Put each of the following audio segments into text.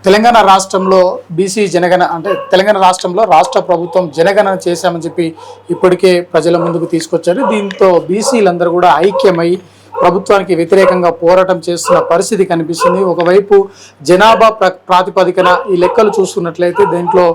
తెలంగాణ రాష్ట్రంలో బీసీ జనగణ అంటే తెలంగాణ రాష్ట్రంలో రాష్ట్ర ప్రభుత్వం జనగణన చేశామని చెప్పి ఇప్పటికే ప్రజల ముందుకు తీసుకొచ్చారు. దీంతో బీసీలందరూ కూడా ఐక్యమై ప్రభుత్వానికి వ్యతిరేకంగా పోరాటం చేస్తున్న పరిస్థితి కనిపిస్తుంది. ఒకవైపు జనాభా ప్రాతిపదికన ఈ లెక్కలు చూస్తున్నట్లయితే దీంట్లో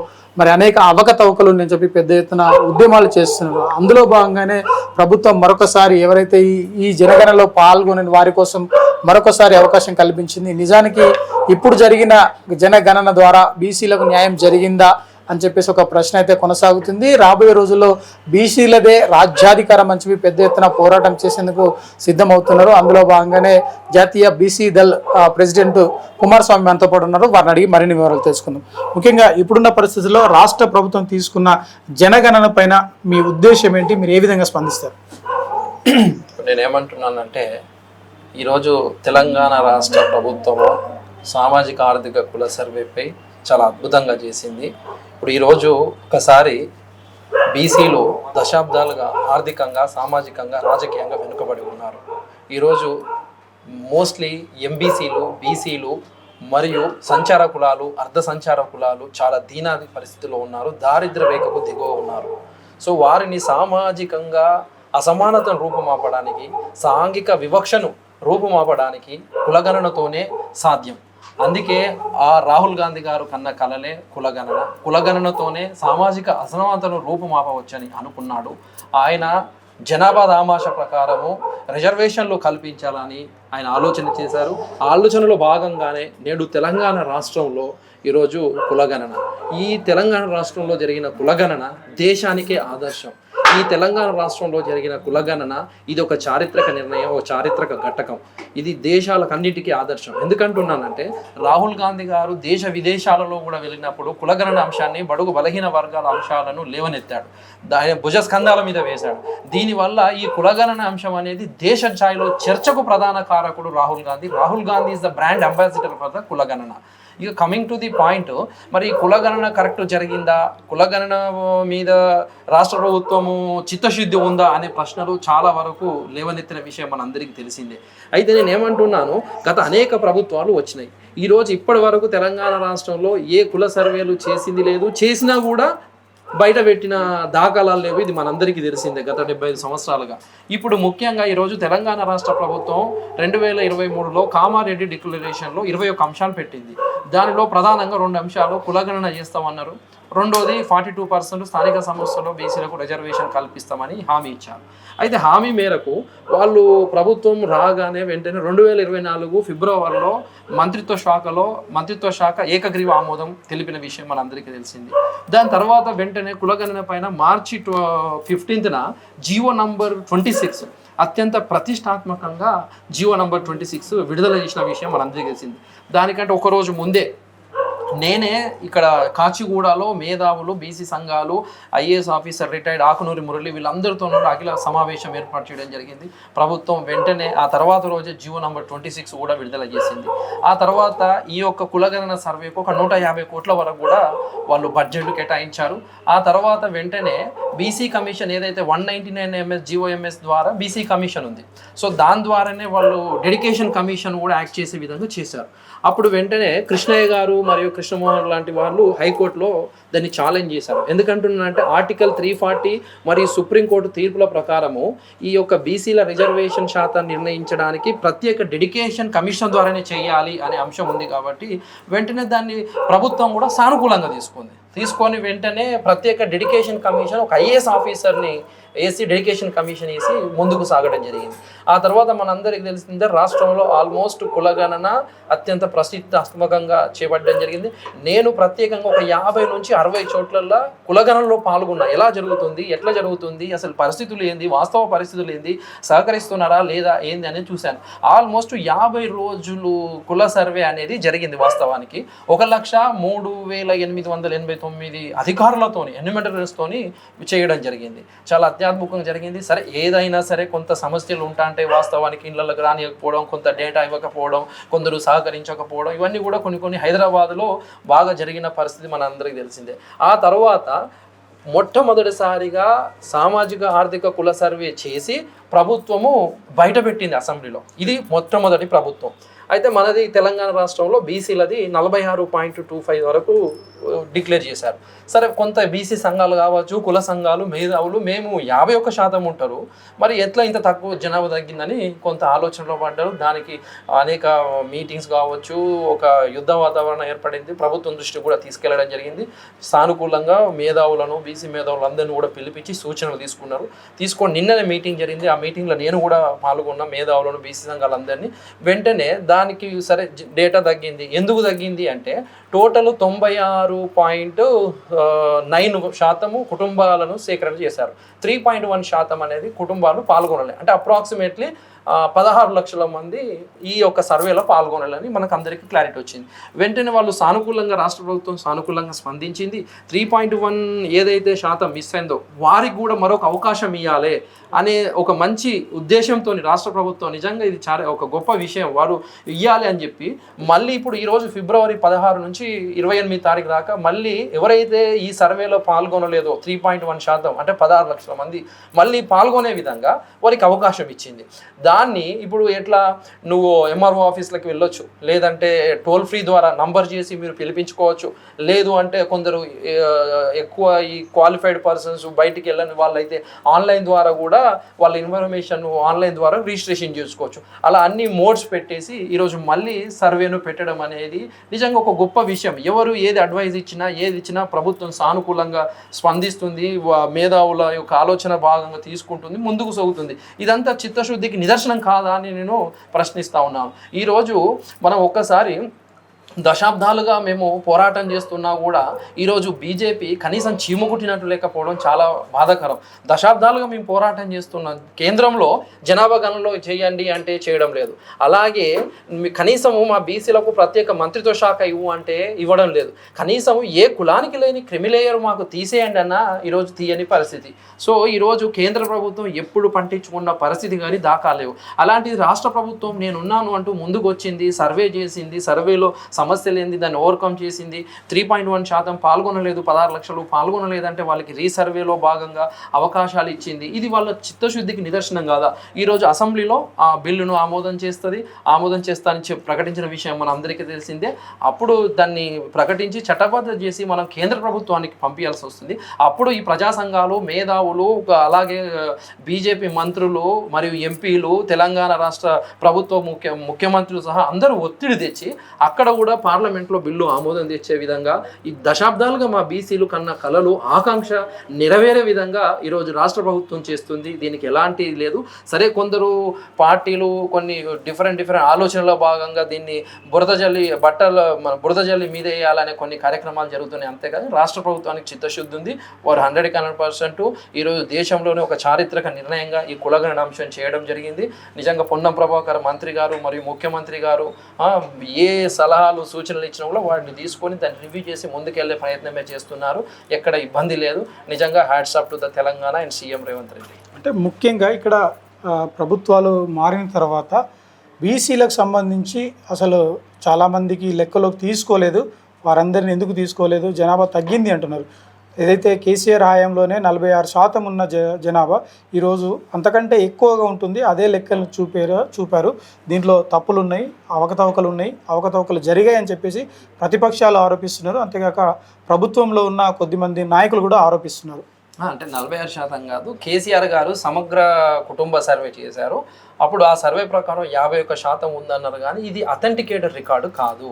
మరి అనేక అవకతవకలు నేను చెప్పి పెద్ద ఎత్తున ఉద్యమాలు చేస్తున్నారు. అందులో భాగంగానే ప్రభుత్వం మరొకసారి ఎవరైతే ఈ జనగణనలో పాల్గొని వారి కోసం మరొకసారి అవకాశం కల్పించింది. నిజానికి ఇప్పుడు జరిగిన జనగణన ద్వారా బీసీలకు న్యాయం జరిగిందా అని చెప్పేసి ఒక ప్రశ్న అయితే కొనసాగుతుంది. రాబోయే రోజుల్లో బీసీలదే రాజ్యాధికారం అని చెప్పి పెద్ద ఎత్తున పోరాటం చేసేందుకు సిద్ధమవుతున్నారు. అందులో భాగంగానే జాతీయ బీసీ దళ్ ప్రెసిడెంట్ కుమారస్వామి మనతో పాటు ఉన్నారు. వారిని అడిగి మరిన్ని వివరాలు తెలుసుకుందాం. ముఖ్యంగా ఇప్పుడున్న పరిస్థితుల్లో రాష్ట్ర ప్రభుత్వం తీసుకున్న జనగణన పైన మీ ఉద్దేశం ఏంటి? మీరు ఏ విధంగా స్పందిస్తారు? నేనేమంటున్నానంటే, ఈరోజు తెలంగాణ రాష్ట్ర ప్రభుత్వము సామాజిక ఆర్థిక కుల సర్వేపై చాలా అద్భుతంగా చేసింది. ఇప్పుడు ఈరోజు ఒకసారి బీసీలు దశాబ్దాలుగా ఆర్థికంగా, సామాజికంగా, రాజకీయంగా వెనుకబడి ఉన్నారు. ఈరోజు మోస్ట్లీ ఎంబీసీలు, బీసీలు మరియు సంచార కులాలు, అర్ధ సంచార కులాలు చాలా దీనాది పరిస్థితిలో ఉన్నారు. దారిద్ర్య రేఖకు దిగువ ఉన్నారు. సో వారిని సామాజికంగా అసమానతను రూపుమాపడానికి, సాంఘిక వివక్షను రూపుమాపడానికి కులగణనతోనే సాధ్యం. అందుకే ఆ రాహుల్ గాంధీ గారు కన్న కలలే కులగణన. కులగణనతోనే సామాజిక అసమానతను రూపుమాపవచ్చని అనుకున్నాడు. ఆయన జనాభా దామాష ప్రకారము రిజర్వేషన్లు కల్పించాలని ఆయన ఆలోచన చేశారు. ఆ ఆలోచనలో భాగంగానే నేడు తెలంగాణ రాష్ట్రంలో ఈరోజు కులగణన. ఈ తెలంగాణ రాష్ట్రంలో జరిగిన కులగణన దేశానికే ఆదర్శం. ఈ తెలంగాణ రాష్ట్రంలో జరిగిన కులగణన ఇది ఒక చారిత్రక నిర్ణయం, ఒక చారిత్రక ఘట్టకం. ఇది దేశాలకన్నిటికీ ఆదర్శం. ఎందుకంటున్నానంటే, రాహుల్ గాంధీ గారు దేశ విదేశాలలో కూడా వెళ్ళినప్పుడు కులగణన అంశాన్ని, బడుగు బలహీన వర్గాల అంశాలను లేవనెత్తాడు. ఆయన భుజస్కంధాల మీద వేశాడు. దీనివల్ల ఈ కులగణన అంశం అనేది దేశ స్థాయిలో చర్చకు ప్రధాన కారకుడు Rahul Gandhi. Rahul Gandhi is the brand ambassador for the కులగణన. ఇక కమింగ్ టు ది పాయింట్, మరి కులగణన కరెక్ట్ జరిగిందా, కులగణన మీద రాష్ట్ర ప్రభుత్వము చిత్తశుద్ధి ఉందా అనే ప్రశ్నలు చాలా వరకు లేవనెత్తిన విషయం మనందరికీ తెలిసిందే. అయితే నేను ఏమంటున్నాను, గత అనేక ప్రభుత్వాలు వచ్చినాయి. ఈరోజు ఇప్పటి వరకు తెలంగాణ రాష్ట్రంలో ఏ కుల సర్వేలు చేసింది లేదు. చేసినా కూడా బయట పెట్టిన దాఖలాలు లేవు. ఇది మనందరికీ తెలిసిందే గత 75 సంవత్సరాలుగా. ఇప్పుడు ముఖ్యంగా ఈరోజు తెలంగాణ రాష్ట్ర ప్రభుత్వం 2023లో కామారెడ్డి డిక్లరేషన్లో 21 అంశాలు పెట్టింది. దానిలో ప్రధానంగా 2 అంశాలు కులగణన చేస్తామన్నారు. రెండోది 42% స్థానిక సంస్థల్లో బీసీలకు రిజర్వేషన్ కల్పిస్తామని హామీ ఇచ్చారు. అయితే హామీ మేరకు వాళ్ళు ప్రభుత్వం రాగానే వెంటనే 2024 ఫిబ్రవరిలో మంత్రిత్వ శాఖ ఏకగ్రీవ ఆమోదం తెలిపిన విషయం మనందరికీ తెలిసింది. దాని తర్వాత వెంటనే కులగణన పైన మార్చి 15న జీవో నంబర్ 26 అత్యంత ప్రతిష్టాత్మకంగా జీవో నంబర్ 26 విడుదల చేసిన విషయం మనందరికీ తెలిసింది. దానికంటే ఒకరోజు ముందే నేనే ఇక్కడ కాచిగూడలో మేధావులు, బీసీ సంఘాలు, IAS officer retired Akunuri Murali వీళ్ళందరితో అఖిల సమావేశం ఏర్పాటు చేయడం జరిగింది. ప్రభుత్వం వెంటనే ఆ తర్వాత రోజే జీవో నంబర్ 26 కూడా విడుదల చేసింది. ఆ తర్వాత ఈ యొక్క కులగణన సర్వేకు ఒక 150 కోట్ల వరకు కూడా వాళ్ళు బడ్జెట్లు కేటాయించారు. ఆ తర్వాత వెంటనే బీసీ కమిషన్ ఏదైతే 199 MS GOMS ద్వారా బీసీ కమిషన్ ఉంది. సో దాని ద్వారానే వాళ్ళు డెడికేషన్ కమిషన్ కూడా యాక్ట్ చేసే విధంగా చేశారు. అప్పుడు వెంటనే కృష్ణయ్య గారు మరియు కృష్ణమోహన్ లాంటి వాళ్ళు హైకోర్టులో దాన్ని ఛాలెంజ్ చేశారు. ఎందుకంటున్నారంటే ఆర్టికల్ 340 మరియు సుప్రీంకోర్టు తీర్పుల ప్రకారము ఈ యొక్క బీసీల రిజర్వేషన్ శాతాన్ని నిర్ణయించడానికి ప్రత్యేక డెడికేషన్ కమిషన్ ద్వారానే చేయాలి అనే అంశం ఉంది. కాబట్టి వెంటనే దాన్ని ప్రభుత్వం కూడా సానుకూలంగా తీసుకొని వెంటనే ప్రత్యేక డెడికేషన్ కమిషన్ ఒక ఐఏఎస్ ఆఫీసర్ని డెడికేషన్ కమిషన్ వేసి ముందుకు సాగడం జరిగింది. ఆ తర్వాత మనందరికీ తెలిసిందే, రాష్ట్రంలో ఆల్మోస్ట్ కులగణన అత్యంత ప్రసిద్ధాత్మకంగా చేపట్టడం జరిగింది. నేను ప్రత్యేకంగా ఒక 50 నుంచి 60 చోట్లలో కులగణనలో పాల్గొన్నా. ఎట్లా జరుగుతుంది, అసలు పరిస్థితులు ఏంది, వాస్తవ పరిస్థితులు ఏంది, సహకరిస్తున్నారా లేదా ఏంది అనేది చూశాను. ఆల్మోస్ట్ 50 రోజులు కుల సర్వే అనేది జరిగింది. వాస్తవానికి 1,03,889 అధికారులతోని, ఎన్యూమరేటర్స్తోని చేయడం జరిగింది. చాలా అత్యద్భుతంగా జరిగింది. సరే, ఏదైనా సరే కొంత సమస్యలు ఉంటాయంటే వాస్తవానికి ఇళ్లకు రానియకపోవడం, కొంత డేటా ఇవ్వకపోవడం, కొందరు సహకరించకపోవడం, ఇవన్నీ కూడా కొన్ని హైదరాబాద్లో బాగా జరిగిన పరిస్థితి మన అందరికీ తెలిసిందే. ఆ తర్వాత మొట్టమొదటిసారిగా సామాజిక ఆర్థిక కుల సర్వే చేసి ప్రభుత్వము బయటపెట్టింది అసెంబ్లీలో. ఇది మొట్టమొదటి ప్రభుత్వం. అయితే మనది తెలంగాణ రాష్ట్రంలో బీసీలది 46.25 వరకు డిక్లేర్ చేశారు. సరే, కొంత బీసీ సంఘాలు కావచ్చు, కుల సంఘాలు, మేధావులు మేము 51% ఉంటారు, మరి ఎట్లా ఇంత తక్కువ జనాభా తగ్గిందని కొంత ఆలోచనలో పడ్డారు. దానికి అనేక మీటింగ్స్ కావచ్చు, ఒక యుద్ధ వాతావరణం ఏర్పడింది. ప్రభుత్వం దృష్టి కూడా తీసుకెళ్లడం జరిగింది. సానుకూలంగా మేధావులను, బీసీ మేధావులందరినీ కూడా పిలిపించి సూచనలు తీసుకొని నిన్ననే మీటింగ్ జరిగింది. ఆ మీటింగ్లో నేను కూడా పాల్గొన్న, మేధావులను, బీసీ సంఘాలందరినీ. వెంటనే దానికి సరే డేటా తగ్గింది. ఎందుకు తగ్గింది అంటే టోటల్ 96.9% కుటుంబాలను సేకరణ చేశారు. 3.1% అనేది కుటుంబాలు పాల్గొనలే. అంటే అప్రాక్సిమేట్లీ 16 లక్షల మంది ఈ యొక్క సర్వేలో పాల్గొనాలని మనకు అందరికీ క్లారిటీ వచ్చింది. వెంటనే వాళ్ళు సానుకూలంగా, రాష్ట్ర ప్రభుత్వం సానుకూలంగా స్పందించింది. 3.1 ఏదైతే శాతం మిస్ అయిందో వారికి కూడా మరొక అవకాశం ఇవ్వాలి అనే ఒక మంచి ఉద్దేశంతో రాష్ట్ర ప్రభుత్వం, నిజంగా ఇది చాలా ఒక గొప్ప విషయం, వారు ఇవ్వాలి అని చెప్పి మళ్ళీ ఇప్పుడు ఈరోజు ఫిబ్రవరి 16 నుంచి 28 తారీఖు దాకా మళ్ళీ ఎవరైతే ఈ సర్వేలో పాల్గొనలేదో 3.1% అంటే 16 లక్షల మంది మళ్ళీ పాల్గొనే విధంగా వారికి అవకాశం ఇచ్చింది. దాన్ని ఇప్పుడు ఎట్లా, నువ్వు ఎంఆర్ఓ ఆఫీస్లకు వెళ్ళొచ్చు, లేదంటే టోల్ ఫ్రీ ద్వారా నంబర్ చేసి మీరు పిలిపించుకోవచ్చు, లేదు అంటే కొందరు ఎక్కువ ఈ క్వాలిఫైడ్ పర్సన్స్ బయటికి వెళ్ళని వాళ్ళైతే ఆన్లైన్ ద్వారా కూడా వాళ్ళ ఇన్ఫర్మేషన్ ఆన్లైన్ ద్వారా రిజిస్ట్రేషన్ చేసుకోవచ్చు. అలా అన్ని మోడ్స్ పెట్టేసి ఈరోజు మళ్ళీ సర్వేను పెట్టడం అనేది నిజంగా ఒక గొప్ప విషయం. ఎవరు ఏది అడ్వైజ్ ఇచ్చినా ప్రభుత్వం సానుకూలంగా స్పందిస్తుంది, మేధావుల యొక్క ఆలోచన భాగంగా తీసుకుంటుంది, ముందుకు సాగుతుంది. ఇదంతా చిత్తశుద్ధికి నిదర్శనం కాదా అని నేను ప్రశ్నిస్తా ఉన్నాను. ఈరోజు మనం ఒక్కసారి దశాబ్దాలుగా మేము పోరాటం చేస్తున్నా కూడా ఈరోజు బీజేపీ కనీసం చీము కుట్టినట్టు లేకపోవడం చాలా బాధాకరం. దశాబ్దాలుగా మేము పోరాటం చేస్తున్నాం. కేంద్రంలో జనాభా గణనలో చేయండి అంటే చేయడం లేదు. అలాగే కనీసము మా బీసీలకు ప్రత్యేక మంత్రిత్వ శాఖ ఇవ్వు అంటే ఇవ్వడం లేదు. కనీసం ఏ కులానికి లేని క్రిమిలేయర్ మాకు తీసేయండి అన్న ఈరోజు తీయని పరిస్థితి. సో ఈరోజు కేంద్ర ప్రభుత్వం ఎప్పుడు పండించుకున్న పరిస్థితి కానీ దాకాలేవు. అలాంటిది రాష్ట్ర ప్రభుత్వం నేనున్నాను అంటూ ముందుకు వచ్చింది, సర్వే చేసింది, సర్వేలో సమస్యలు ఏంది దాన్ని ఓవర్కమ్ చేసింది. 3.1% పాల్గొనలేదు, 16 లక్షలు పాల్గొనలేదంటే వాళ్ళకి రీసర్వేలో భాగంగా అవకాశాలు ఇచ్చింది. ఇది వాళ్ళ చిత్తశుద్ధికి నిదర్శనం కాదా? ఈరోజు అసెంబ్లీలో ఆ బిల్లును ఆమోదం చేస్తానని ప్రకటించిన విషయం మన అందరికీ తెలిసిందే. అప్పుడు దాన్ని ప్రకటించి చట్టబద్ధ చేసి మనం కేంద్ర ప్రభుత్వానికి పంపించాల్సి వస్తుంది. అప్పుడు ఈ ప్రజా సంఘాలు, మేధావులు, అలాగే బీజేపీ మంత్రులు మరియు ఎంపీలు, తెలంగాణ రాష్ట్ర ప్రభుత్వ ముఖ్యమంత్రులు సహా అందరూ ఒత్తిడి తెచ్చి అక్కడ కూడా పార్లమెంట్లో బిల్లు ఆమోదం తెచ్చే విధంగా ఈ దశాబ్దాలుగా మా బీసీలు కన్న కలలు, ఆకాంక్ష నెరవేరే విధంగా ఈరోజు రాష్ట్ర ప్రభుత్వం చేస్తుంది. దీనికి ఎలాంటి లేదు. సరే, కొందరు పార్టీలు కొన్ని డిఫరెంట్ ఆలోచనలో భాగంగా దీన్ని బురద జల్లి మీద వేయాలనే కొన్ని కార్యక్రమాలు జరుగుతున్నాయి. అంతేకాదు రాష్ట్ర ప్రభుత్వానికి చిత్తశుద్ధి ఉంది. వారు 100% ఈరోజు దేశంలోనే ఒక చారిత్రక నిర్ణయంగా ఈ కులగణన అంశం చేయడం జరిగింది. నిజంగా పొన్నం ప్రభాకర్ మంత్రి గారు మరియు ముఖ్యమంత్రి గారు ఏ సలహాలు, సూచనలు ఇచ్చినా కూడా వాటిని తీసుకొని దాన్ని రివ్యూ చేసి ముందుకెళ్లే ప్రయత్నమే చేస్తున్నారు. ఎక్కడ ఇబ్బంది లేదు. నిజంగా hats off to the Telangana and CM Revanth Reddy. అంటే ముఖ్యంగా ఇక్కడ ప్రభుత్వాలు మారిన తర్వాత బీసీలకు సంబంధించి అసలు చాలామందికి లెక్కలోకి తీసుకోలేదు. వారందరిని ఎందుకు తీసుకోలేదు? జనాభా తగ్గింది అంటున్నారు. ఏదైతే కేసీఆర్ హయాంలోనే 46% ఉన్న జనాభా ఈరోజు అంతకంటే ఎక్కువగా ఉంటుంది. అదే లెక్కలు చూపారు. దీంట్లో తప్పులు ఉన్నాయి, అవకతవకలు జరిగాయని చెప్పేసి ప్రతిపక్షాలు ఆరోపిస్తున్నారు. అంతేకాక ప్రభుత్వంలో ఉన్న కొద్దిమంది నాయకులు కూడా ఆరోపిస్తున్నారు. అంటే 46% కాదు, కేసీఆర్ గారు సమగ్ర కుటుంబ సర్వే చేశారు. అప్పుడు ఆ సర్వే ప్రకారం 51% ఉందన్నారు. కానీ ఇది అథెంటికేటెడ్ రికార్డు కాదు.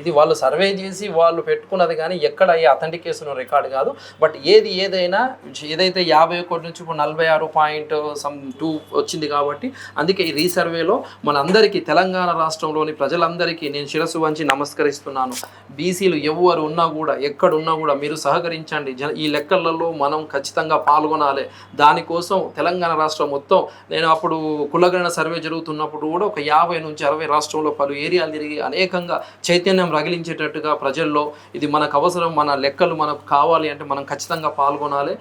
ఇది వాళ్ళు సర్వే చేసి వాళ్ళు పెట్టుకున్నది, కానీ ఎక్కడ ఏ అథెంటికేషన్ రికార్డు కాదు. బట్ ఏదైతే 51 నుంచి ఇప్పుడు 46.2 వచ్చింది. కాబట్టి అందుకే ఈ రీసర్వేలో మనందరికీ, తెలంగాణ రాష్ట్రంలోని ప్రజలందరికీ నేను శిరస్సు వంచి నమస్కరిస్తున్నాను. బీసీలు ఎవరు ఉన్నా కూడా, ఎక్కడున్నా కూడా మీరు సహకరించండి. ఈ లెక్కలలో మనం ఖచ్చితంగా పాల్గొనాలి. దానికోసం తెలంగాణ రాష్ట్రం మొత్తం, నేను అప్పుడు కులగణన సర్వే జరుగుతున్నప్పుడు కూడా ఒక 50 నుంచి 60 రాష్ట్రంలో పలు ఏరియాలు తిరిగి అనేకంగా చైతన్యం రగిలించేటట్టుగా ప్రజల్లో ఇది మనకు అవసరం, మన లెక్కలు మనకు కావాలి అంటే మనం ఖచ్చితంగా పాల్గొనాలి.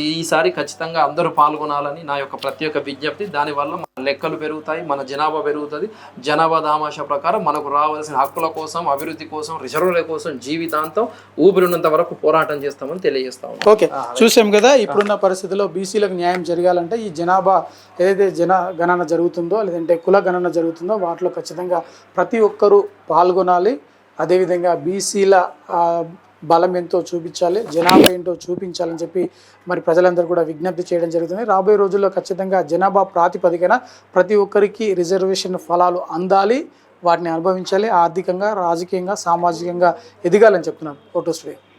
ఈసారి ఖచ్చితంగా అందరూ పాల్గొనాలని నా యొక్క ప్రత్యేక విజ్ఞప్తి. దానివల్ల మన లెక్కలు పెరుగుతాయి, మన జనాభా పెరుగుతుంది. జనాభా దామాషా ప్రకారం మనకు రావాల్సిన హక్కుల కోసం, అభివృద్ధి కోసం, రిజర్వుల కోసం జీవితాంతం ఊపిరినంత వరకు పోరాటం చేస్తామని తెలియజేస్తాము. ఓకే, చూసాం కదా ఇప్పుడున్న పరిస్థితుల్లో బీసీలకు న్యాయం జరగాలంటే ఈ జనాభా ఏదైతే జనగణన జరుగుతుందో లేదంటే కుల గణన జరుగుతుందో వాటిలో ఖచ్చితంగా ప్రతి ఒక్కరూ పాల్గొనాలి. అదేవిధంగా బీసీల బలం ఎంతో చూపించాలి, జనాభా ఏంటో చూపించాలని చెప్పి మరి ప్రజలందరూ కూడా విజ్ఞప్తి చేయడం జరుగుతుంది. రాబోయే రోజుల్లో ఖచ్చితంగా జనాభా ప్రాతిపదికన ప్రతి ఒక్కరికి రిజర్వేషన్ ఫలాలు అందాలి, వాటిని అనుభవించాలి, ఆర్థికంగా, రాజకీయంగా, సామాజికంగా ఎదగాలని చెప్తున్నాను. Photo studio.